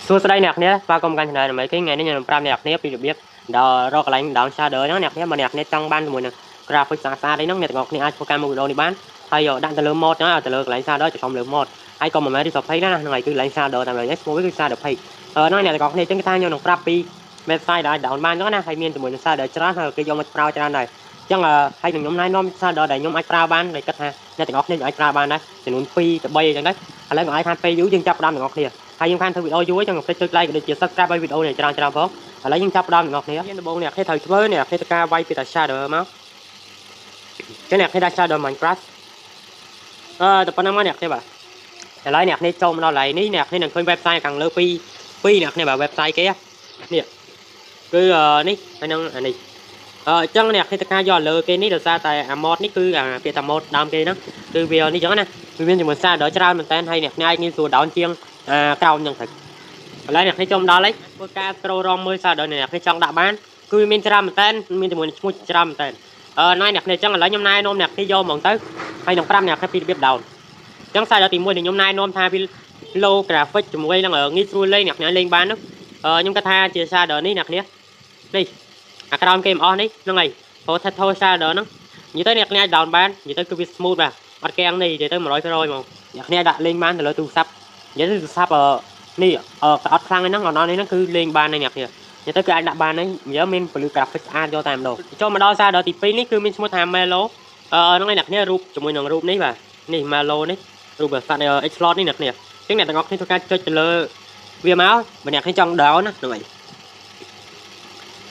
សួស្តីអ្នកគ្នាបាទកុំកាន់ច្រើនmấy cáiថ្ងៃនេះខ្ញុំប្រាប់អ្នកគ្នាពីរបៀបដល់រកកន្លែង down shader ហ្នឹងអ្នកគ្នាមកអ្នកគ្នាចង់បានជាមួយនឹង graphic ស្អាតៗអីហ្នឹងអ្នកទាំងអស់គ្នាអាចធ្វើការមួយវីដេអូនេះបានហើយដាក់ទៅលើ mode ហ្នឹងឲ្យទៅលើកន្លែង shader ចំលើ mode ហើយក៏មិនមែនទី20ណាហ្នឹងហើយគឺកន្លែង shader តែម្ដងនេះឈ្មោះវាគឺ shader page ហ្នឹងអ្នកទាំងអស់គ្នាអញ្ចឹងគេថាខ្ញុំនឹងប្រាប់ពី website ដែលអាច down បានអញ្ចឹងណាហើយមានជាមួយនឹង shader ច្រើនហើយគេយកមកប្រើច្រើនដែរអញ្ចឹងហើយខ្ញុំណែនាំ shader ដែលខ្ញុំអាចប្រើបានដែលគិតថាអ្នកទាំងអស់គ្នាអាចប្រើបានដែរចំនួន2ទៅ3អញ្ចឹងដែរឥឡូវកុំឲ្យខានពេលយូរយើងចាប់ផ្ដើមទាំងអស់គ្នាហើយយើងខានធ្វើវីដេអូយូរអញ្ចឹងកុំភ្លេចចុច like ក៏ដូចជា subscribe ឲ្យវីដេអូនេះច្រើនផងឥឡូវយើងចាប់ផ្ដើមទាំងអស់គ្នាដំបូងអ្នកគ្នាត្រូវធ្វើអ្នកគ្នាធ្វើការវាយពីតា shader មកចឹងអ្នកគ្នាដាក់ shader Minecraft តែប៉ុណ្្នឹងមកអ្នកគ្នាបាទឥឡូវអ្នកគ្នាចូលមកដល់កន្លែងនេះអ្នកគ្នានឹងឃើញ website ខាងលើពីអ្នកគ្នាបាទ website គេនេះគឺនេះហើយនឹងនេះអញ្ចឹងអ្នកគ្នាធ្វើការយកលើគេនេះដោយសារតែអា mod នេះគឺអាពាក្យថា mod ដើមគេហ្នឹងគឺវានេះចឹងណាវាមានជាមួយសារដល់ច្រើនមែនតើហើយអ្នកគ្នាអាចងាយស្រួល down ជាងក្រោមចឹងទៅឥឡូវអ្នកគ្នាចូលមកដល់ហើយធ្វើការ scroll រងមើលសារដល់អ្នកគ្នាចង់ដាក់បានគឺមានច្រើនមែនតើមានជាមួយឈ្មោះច្រើនមែនតើណៃអ្នកគ្នាចឹងឥឡូវខ្ញុំណែនាំអ្នកគ្នាយកហ្មងទៅហើយនឹងប្រាប់អ្នកគ្នាពីរបៀប down ចឹងសារដល់ទី1ខ្ញុំណែនាំថាវា low graphic ជាមួយនឹងងាយស្រួលលេងអ្នកគ្នាលេងបានខ្ញុំគាត់ថាជាសារដល់នេះអ្នកគ្នានេះអាក្រោមគេមិនអស់នេះហ្នឹងហើយព្រោះថាថោshader ហ្នឹងនិយាយទៅអ្នកគ្នាអាច down បាននិយាយទៅគឺវា smooth បាទអត់កៀងនេះនិយាយទៅ 100% ហ្មងអ្នកគ្នាដាក់លេងបានទៅលើទូរស័ព្ទនិយាយទៅទូរស័ព្ទនេះអត់ខ្លាំងហ្នឹងអត់នេះហ្នឹងគឺលេងបានហើយអ្នកគ្នានិយាយទៅគឺអាចដាក់បានហើយនិយាយមានពលឺ graphic ស្អាតយកតែម្ដងចូលមកដល់ shader ទី2នេះគឺមានឈ្មោះថា Melo ហ្នឹងហើយអ្នកគ្នារូបជាមួយនឹងរូបនេះបាទនេះ Melo នេះរូបសត្វ X-Slot នេះអ្នកគ្នាអញ្ចឹងអ្នកទាំងអស់គ្នាធ្វើការចុចទៅលើវាមកបើអ្នកគ្នាចង់ down ណាហ្នឹងហើយ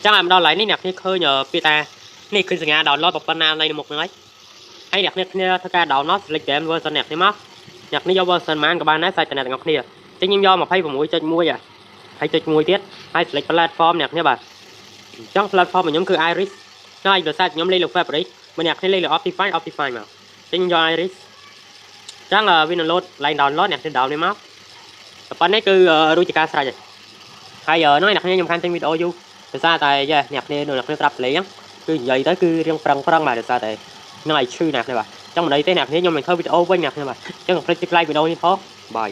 ចឹងឲ្យមកដល់កន្លែងនេះអ្នកគ្នាឃើញពាក្យថានេះគឺសញ្ញា download ប៉ុណ្ណានៃមុខហ្នឹងហើយអ្នកគ្នាធ្វើការ download select game version អ្នកគ្នាមកអ្នកគ្នាយក version បានក៏បានដែរសាច់តែអ្នកទាំងអស់គ្នាចឹងខ្ញុំយក 26.1 ហើយចុច1ទៀតហើយ select platform អ្នកគ្នាបាទអញ្ចឹង platform របស់ខ្ញុំគឺ Iris ហើយដោយសារខ្ញុំលេងលើ Fabric បើអ្នកគ្នាលេងលើ Optifine មកចឹងខ្ញុំយក Iris ចឹងវានឹង load ឡើង download អ្នកគ្នា down នេះមកតែប៉ុណ្ណេះគឺរួចជាការស្រេចហើយហ្នឹងអ្នកគ្នាខ្ញុំខានទិញវីដេអូយូរដោយសារតែអ្នកគ្នាប្រាប់លេងគឺនិយាយទៅគឺរៀងប្រឹងបាទដោយសារតែហ្នឹងឲ្យឈឺអ្នកគ្នាបាទចឹងមិនអីទេអ្នកគ្នាខ្ញុំនឹងធ្វើវីដេអូវិញអ្នកគ្នាបាទចឹងកុំភ្លេចចុច like វីដេអូនេះផងបាយ